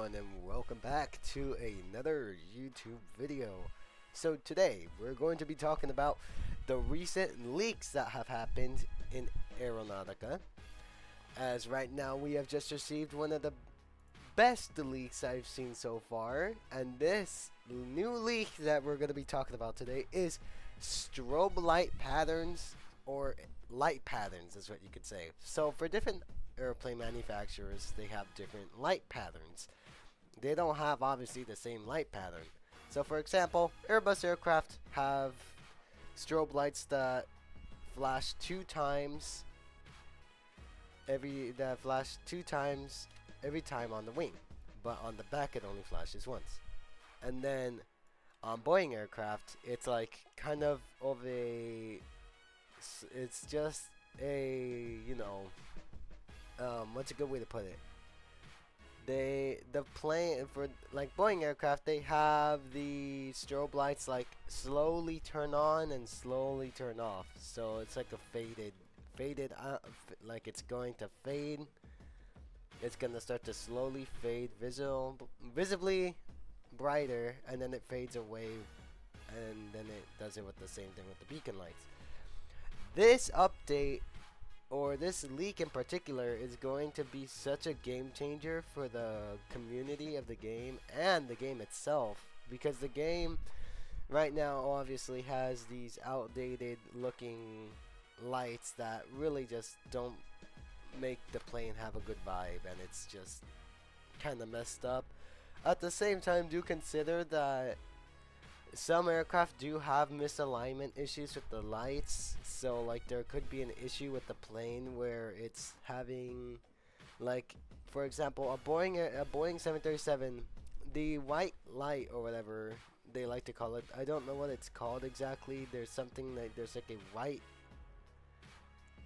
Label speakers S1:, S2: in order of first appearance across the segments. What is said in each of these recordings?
S1: everyone, and welcome back to another YouTube video. So today we're going to be talking about the recent leaks that have happened in Aeronautica. As right now we have just received one of the best leaks I've seen so far, and this new leak that we're going to be talking about today is strobe light patterns, or light patterns is what you could say. So for different airplane manufacturers, they have different light patterns. They don't have obviously the same light pattern. So for example, Airbus aircraft have strobe lights that flash two times every time on the wing, but on the back it only flashes once. And then on Boeing aircraft, it's like kind of it's just a, what's a good way to put it? The plane for like Boeing aircraft, they have the strobe lights like slowly turn on and slowly turn off. So it's like a faded like it's going to fade. It's gonna start to slowly fade, visibly brighter, and then it fades away, and then it does it with the same thing with the beacon lights. This update, or this leak in particular, is going to be such a game changer for the community of the game and the game itself, because the game right now obviously has these outdated looking lights that really just don't make the plane have a good vibe, and it's just kind of messed up. At the same time, do consider that some aircraft do have misalignment issues with the lights, so like there could be an issue with the plane where it's having, like, for example, a Boeing 737, the white light or whatever they like to call it. I don't know what it's called exactly. There's something like there's like a white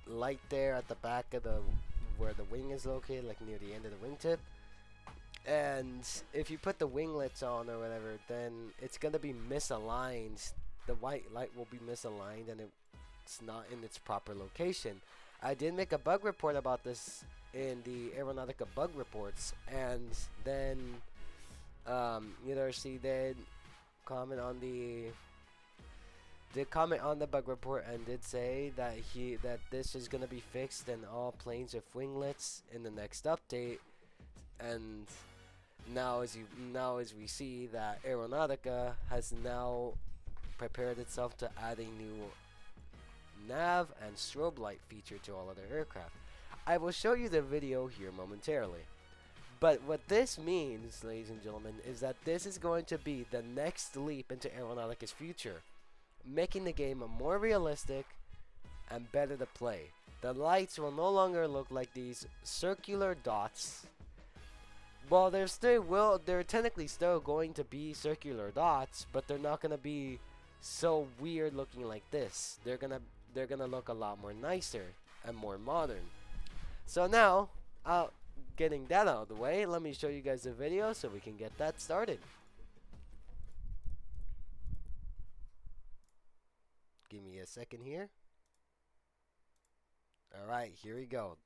S1: light there at the back of where the wing is located, like near the end of the wingtip. And if you put the winglets on or whatever, then it's gonna be misaligned. The white light will be misaligned, and it's not in its proper location. I did make a bug report about this in the Aeronautica bug reports, and then URC did comment on the bug report and did say that this is gonna be fixed in all planes with winglets in the next update. And now as we see that Aeronautica has now prepared itself to add a new nav and strobe light feature to all other aircraft. I will show you the video here momentarily. But what this means, ladies and gentlemen, is that this is going to be the next leap into Aeronautica's future, making the game more realistic and better to play. The lights will no longer look like these circular dots. Well, they're technically still going to be circular dots, but they're not gonna be so weird looking like this. They're gonna look a lot more nicer and more modern. So now, getting that out of the way, let me show you guys the video so we can get that started. Give me a second here. Alright, here we go.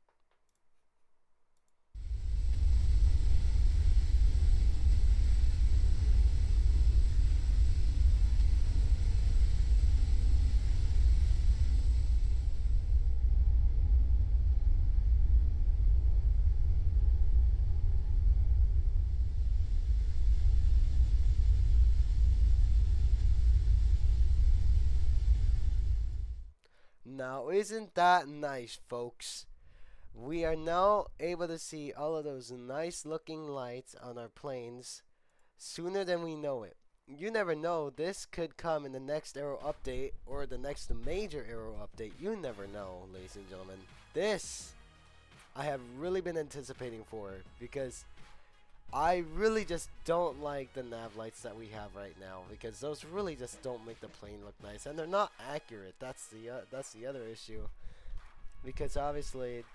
S1: Now, isn't that nice, folks? We are now able to see all of those nice looking lights on our planes sooner than we know it. You never know, this could come in the next Aero update or the next major Aero update. You never know, ladies and gentlemen. This I have really been anticipating for, because I really just don't like the nav lights that we have right now, because those really just don't make the plane look nice, and they're not accurate. That's the other issue, because obviously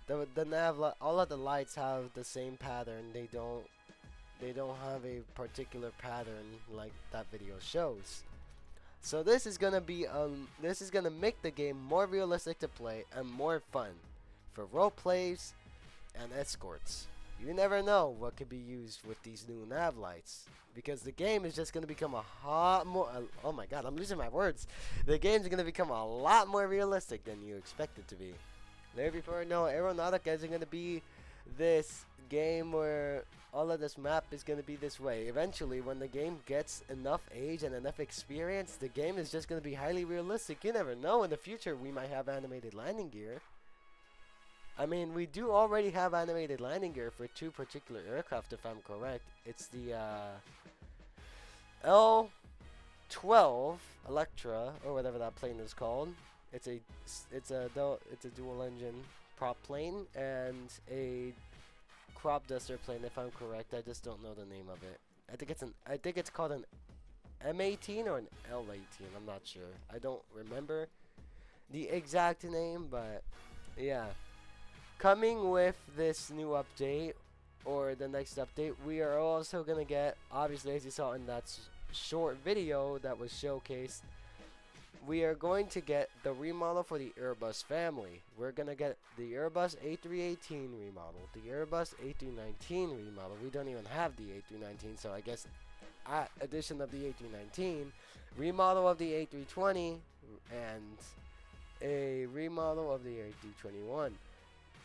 S1: the nav all of the lights have the same pattern. They don't have a particular pattern like that video shows. So this is gonna make the game more realistic to play and more fun for role plays and escorts. You never know what could be used with these new nav lights. Because the game is just going to become a lot more... oh my god, I'm losing my words. The game's going to become a lot more realistic than you expect it to be. There before, no, Aeronautica isn't going to be this game where all of this map is going to be this way. Eventually, when the game gets enough age and enough experience, the game is just going to be highly realistic. You never know. In the future, we might have animated landing gear. I mean, we do already have animated landing gear for 2 particular aircraft, if I'm correct. It's the L-12 Electra, or whatever that plane is called. It's a dual engine prop plane and a crop duster plane, if I'm correct. I just don't know the name of it. I think it's called an M18 or an L18. I'm not sure. I don't remember the exact name, but yeah. Coming with this new update, or the next update, we are also going to get, obviously as you saw in that short video that was showcased, we are going to get the remodel for the Airbus family. We're going to get the Airbus A318 remodel, the Airbus A319 remodel. We don't even have the A319, so I guess addition of the A319, remodel of the A320, and a remodel of the A321.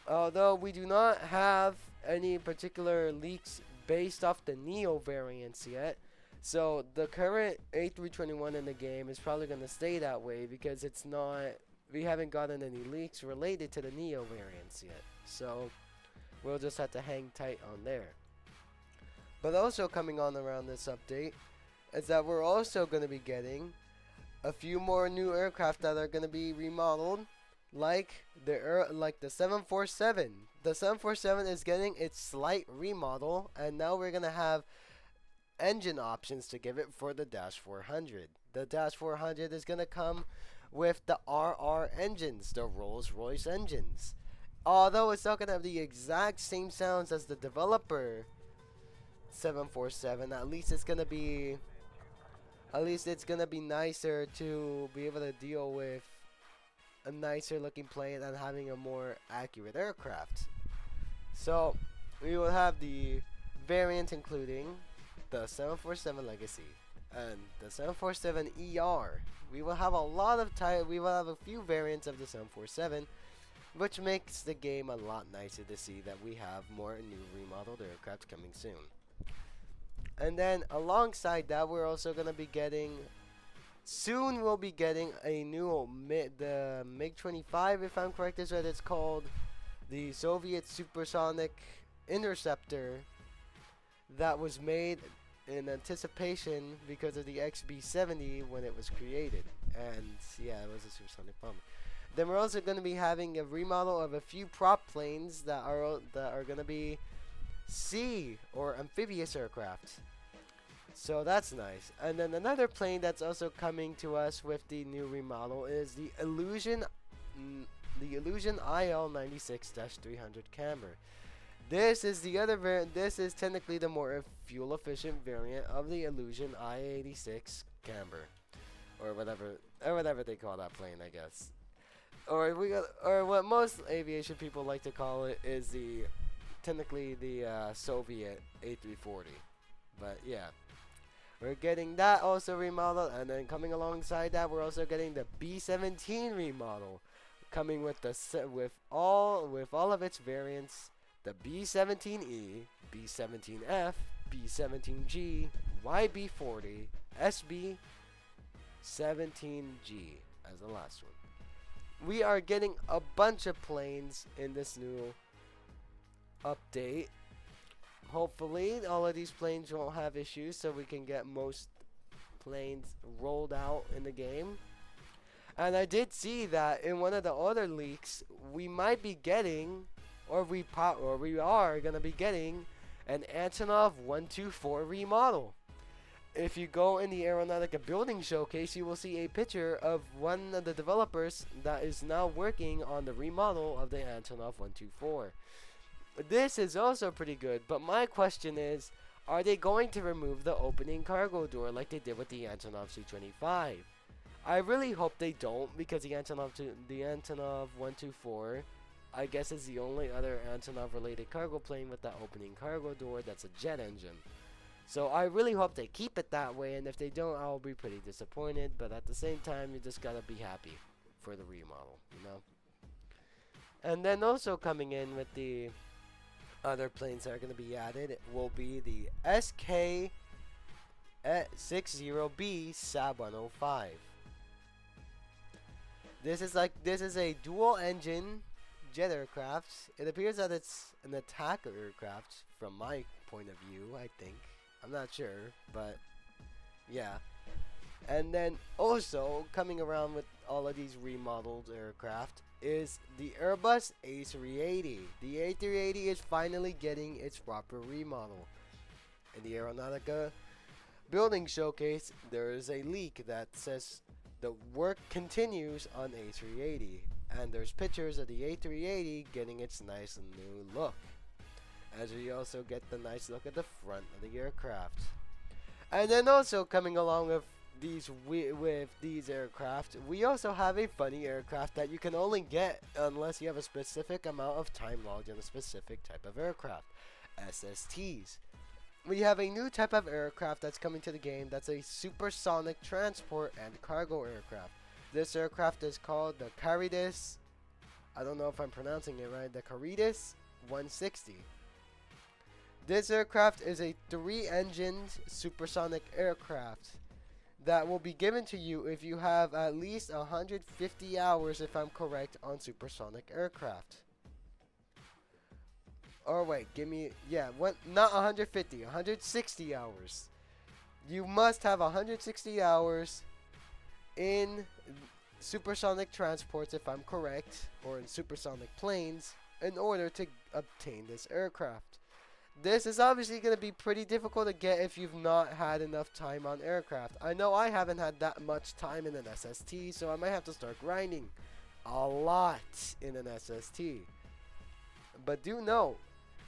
S1: Although we do not have any particular leaks based off the Neo variants yet, so the current A321 in the game is probably going to stay that way because it's not, we haven't gotten any leaks related to the Neo variants yet. So we'll just have to hang tight on there. But also coming on around this update is that we're also going to be getting a few more new aircraft that are going to be remodeled. Like the 747. The 747 is getting its slight remodel, and now we're gonna have engine options to give it for the Dash 400. The Dash 400 is gonna come with the RR engines, the Rolls-Royce engines. Although it's not gonna have the exact same sounds as the developer 747, at least it's gonna be nicer to be able to deal with a nicer looking plane and having a more accurate aircraft. So we will have the variant including the 747 Legacy and the 747 ER. We will have a few variants of the 747, which makes the game a lot nicer to see that we have more new remodeled aircraft coming soon. And then alongside that, we're also going to be getting soon we'll be getting a new the MiG-25, if I'm correct, is what it's called, the Soviet supersonic interceptor that was made in anticipation because of the XB-70 when it was created. And yeah, it was a supersonic bomber. Then we're also going to be having a remodel of a few prop planes that are going to be sea or amphibious aircraft. So that's nice. And then another plane that's also coming to us with the new remodel is the Illusion IL-96-300 camber. This is the other variant. This is technically the more fuel efficient variant of the Illusion I-86 camber, or whatever they call that plane, I guess. Or what most aviation people like to call it is technically the Soviet A340. But yeah. We're getting that also remodeled, and then coming alongside that, we're also getting the B-17 remodel, coming with all of its variants: the B-17E, B-17F, B-17G, YB-40, SB-17G as the last one. We are getting a bunch of planes in this new update. Hopefully, all of these planes won't have issues, so we can get most planes rolled out in the game. And I did see that in one of the other leaks, we might be getting, or we are gonna be getting, an Antonov 124 remodel. If you go in the Aeronautica building showcase, you will see a picture of one of the developers that is now working on the remodel of the Antonov 124. This is also pretty good, but my question is, are they going to remove the opening cargo door like they did with the Antonov 225? I really hope they don't, because the Antonov 124 I guess it's the only other Antonov related cargo plane with that opening cargo door that's a jet engine. So I really hope they keep it that way, and if they don't, I'll be pretty disappointed. But at the same time, you just gotta be happy for the remodel, you know? And then also coming in with the other planes that are going to be added will be the SK-60B SAB 105. This is a dual engine jet aircraft. It appears that it's an attacker aircraft from my point of view, I think. I'm not sure, but yeah. And then also coming around with all of these remodeled aircraft is the Airbus A380. The A380 is finally getting its proper remodel. In the Aeronautica building showcase, there is a leak that says the work continues on A380, and there's pictures of the A380 getting its nice new look, as we also get the nice look at the front of the aircraft. And then also coming along with these aircraft, we also have a funny aircraft that you can only get unless you have a specific amount of time logged in a specific type of aircraft, SSTs. We have a new type of aircraft that's coming to the game that's a supersonic transport and cargo aircraft. This aircraft is called the Caritas, I don't know if I'm pronouncing it right, the Caritas 160. This aircraft is a 3-engined supersonic aircraft that will be given to you if you have at least 150 hours, if I'm correct, on supersonic aircraft. Or wait, not 150, 160 hours. You must have 160 hours in supersonic transports, if I'm correct, or in supersonic planes, in order to obtain this aircraft. This is obviously going to be pretty difficult to get if you've not had enough time on aircraft. I know I haven't had that much time in an SST, so I might have to start grinding a lot in an SST. But do know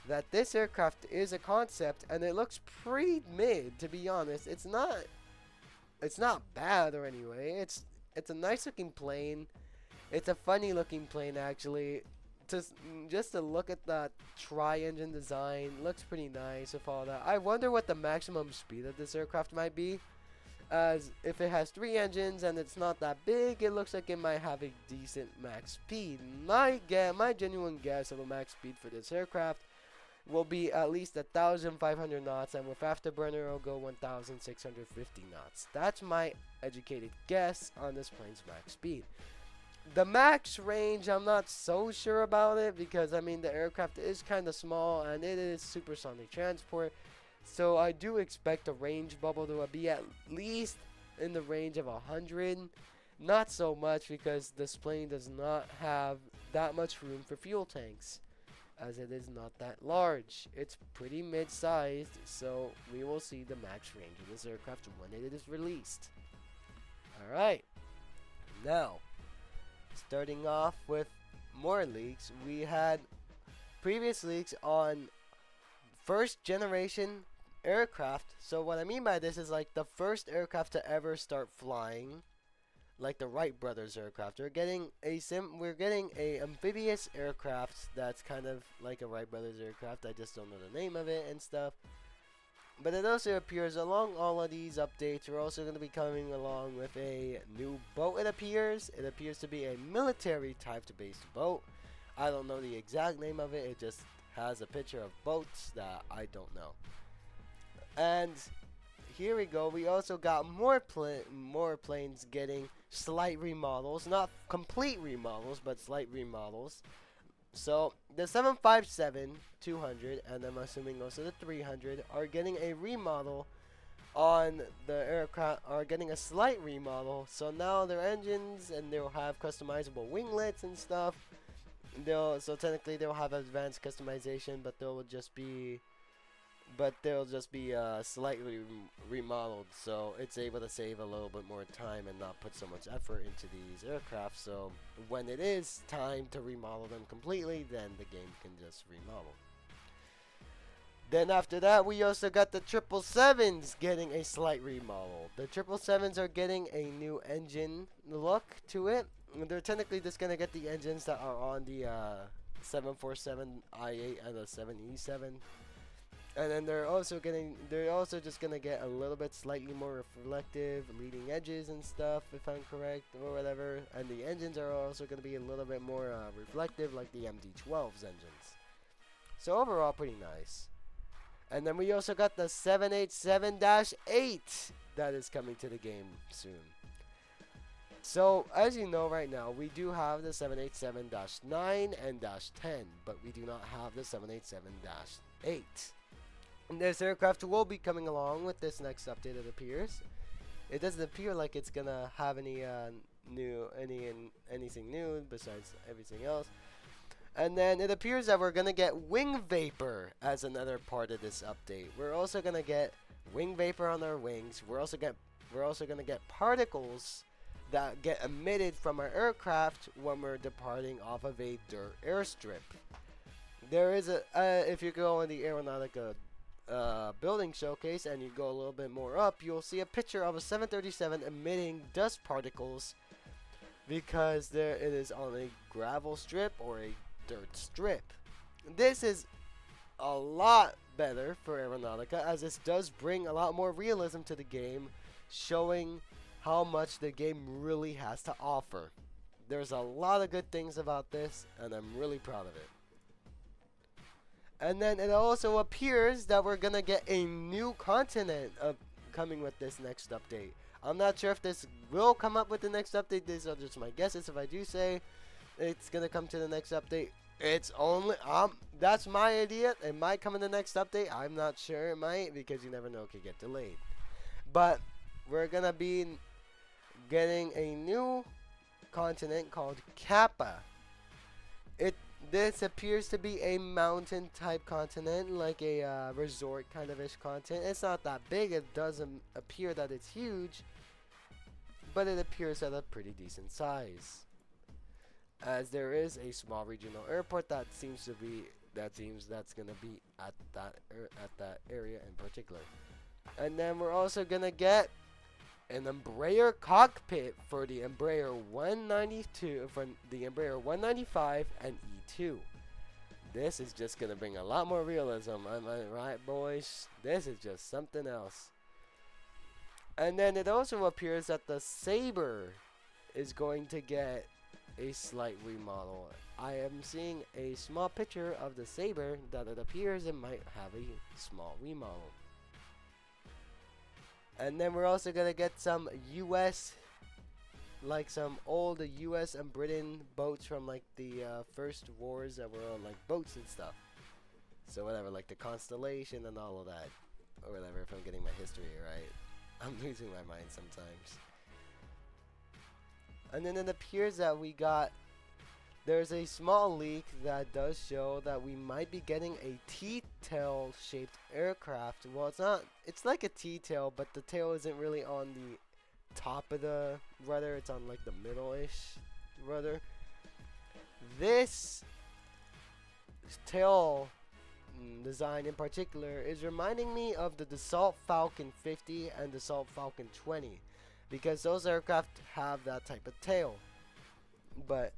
S1: that this aircraft is a concept, and it looks pretty mid, to be honest. It's not bad or anyway. It's a nice looking plane. It's a funny looking plane, actually. Just to look at that tri-engine design, looks pretty nice with all that. I wonder what the maximum speed of this aircraft might be, as if it has 3 engines and it's not that big, it looks like it might have a decent max speed. My genuine guess of a max speed for this aircraft will be at least 1,500 knots, and with afterburner it'll go 1,650 knots. That's my educated guess on this plane's max speed. The max range, I'm not so sure about it, because I mean the aircraft is kind of small and it is supersonic transport, so I do expect a range bubble to be at least in the range of 100. Not so much, because this plane does not have that much room for fuel tanks, as it is not that large. It's pretty mid-sized, so we will see the max range of this aircraft when it is released. Alright, now starting off with more leaks, we had previous leaks on first generation aircraft. So what I mean by this is like the first aircraft to ever start flying, like the Wright brothers aircraft. We're getting a amphibious aircraft that's kind of like a Wright brothers aircraft. I just don't know the name of it and stuff. But it also appears along all of these updates, we're also going to be coming along with a new boat, it appears. It appears to be a military type-based boat. I don't know the exact name of it. It just has a picture of boats that I don't know. And here we go. We also got more planes getting slight remodels. Not complete remodels, but slight remodels. So the 757-200, and I'm assuming also the 300, are getting a remodel on the aircraft, are getting a slight remodel. So now their engines, and they'll have customizable winglets and stuff. So technically they'll have advanced customization, but they'll just be slightly remodeled, so it's able to save a little bit more time and not put so much effort into these aircraft. So when it is time to remodel them completely, then the game can just remodel. Then after that, we also got the 777s getting a slight remodel. The 777s are getting a new engine look to it. They're technically just gonna get the engines that are on the 747 I-8 and a 7E7. And then they're also just gonna get a little bit slightly more reflective leading edges and stuff, if I'm correct, or whatever. And the engines are also gonna be a little bit more reflective, like the MD-12's engines. So overall, pretty nice. And then we also got the 787-8 that is coming to the game soon. So, as you know right now, we do have the 787-9 and -10, but we do not have the 787-8. This aircraft will be coming along with this next update, it appears. It doesn't appear like it's gonna have anything new besides everything else. And then it appears that we're gonna get wing vapor as another part of this update. We're also gonna get wing vapor on our wings. We're also gonna get particles that get emitted from our aircraft when we're departing off of a dirt airstrip. There is if you go on the Aeronautica building showcase and you go a little bit more up, you'll see a picture of a 737 emitting dust particles because it is on a gravel strip or a dirt strip. This is a lot better for Aeronautica, as this does bring a lot more realism to the game, showing how much the game really has to offer. There's a lot of good things about this, and I'm really proud of it. And then it also appears that we're gonna get a new continent coming with this next update. I'm not sure if this will come up with the next update. These are just my guesses. If I do say it's gonna come to the next update, it's only that's my idea. It might come in the next update. I'm not sure. It might, because you never know, it could get delayed. But we're gonna be getting a new continent called Kappa. This appears to be a mountain type continent, like a resort kind of ish continent. It's not that big. It doesn't appear that it's huge, but it appears at a pretty decent size, as there is a small regional airport that's gonna be at that area in particular. And then we're also gonna get an Embraer cockpit for the Embraer 192, for the Embraer 195 and E2. This is just gonna bring a lot more realism, am I right, boys? This is just something else. And then it also appears that the Sabre is going to get a slight remodel. I am seeing a small picture of the Sabre that it appears it might have a small remodel. And then we're also gonna get some US, like some old US and Britain boats from like the first wars that were on like boats and stuff. So whatever, like the Constellation and all of that, or whatever. If I'm getting my history right, I'm losing my mind sometimes. And then it appears that there's a small leak that does show that we might be getting a T-tail shaped aircraft. Well, it's like a T-tail, but the tail isn't really on the top of the rudder. It's on like the middle-ish rudder. This tail design in particular is reminding me of the Dassault Falcon 50 and Dassault Falcon 20, because those aircraft have that type of tail. But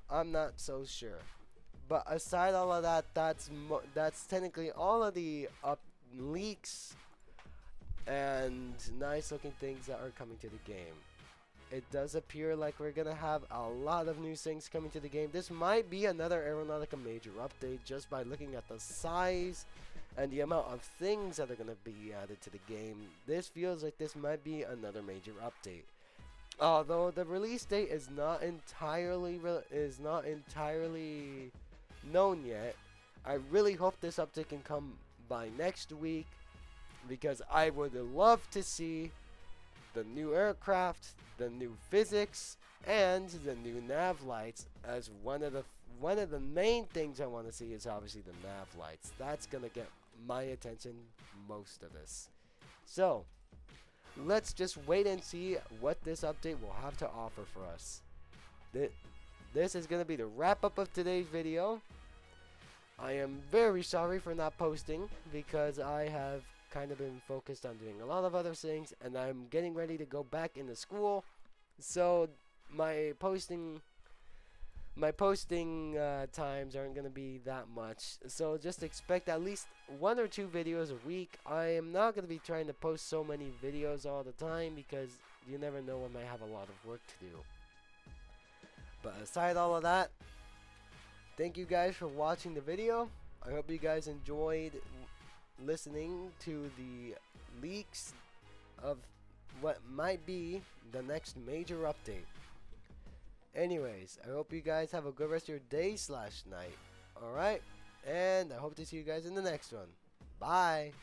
S1: I'm not so sure. But aside all of that, that's technically all of the leaks and nice looking things that are coming to the game. It does appear like we're gonna have a lot of new things coming to the game. This might be another Aeronautica Major update, just by looking at the size and the amount of things that are gonna be added to the game. This feels like this might be another major update. Although the release date is not entirely known yet, I really hope this update can come by next week, because I would love to see the new aircraft, the new physics, and the new nav lights. As one of the main things I want to see is obviously the nav lights. That's gonna get my attention most of this. So let's just wait and see what this update will have to offer for us. This is going to be the wrap up of today's video. I am very sorry for not posting, because I have kind of been focused on doing a lot of other things, and I'm getting ready to go back into school. So my posting my posting times aren't gonna be that much, so just expect at least 1 or 2 videos a week. I am not gonna be trying to post so many videos all the time because you never know, I might have a lot of work to do. But aside all of that, thank you guys for watching the video. I hope you guys enjoyed listening to the leaks of what might be the next major update. Anyways, I hope you guys have a good rest of your day/night. Alright? And I hope to see you guys in the next one. Bye!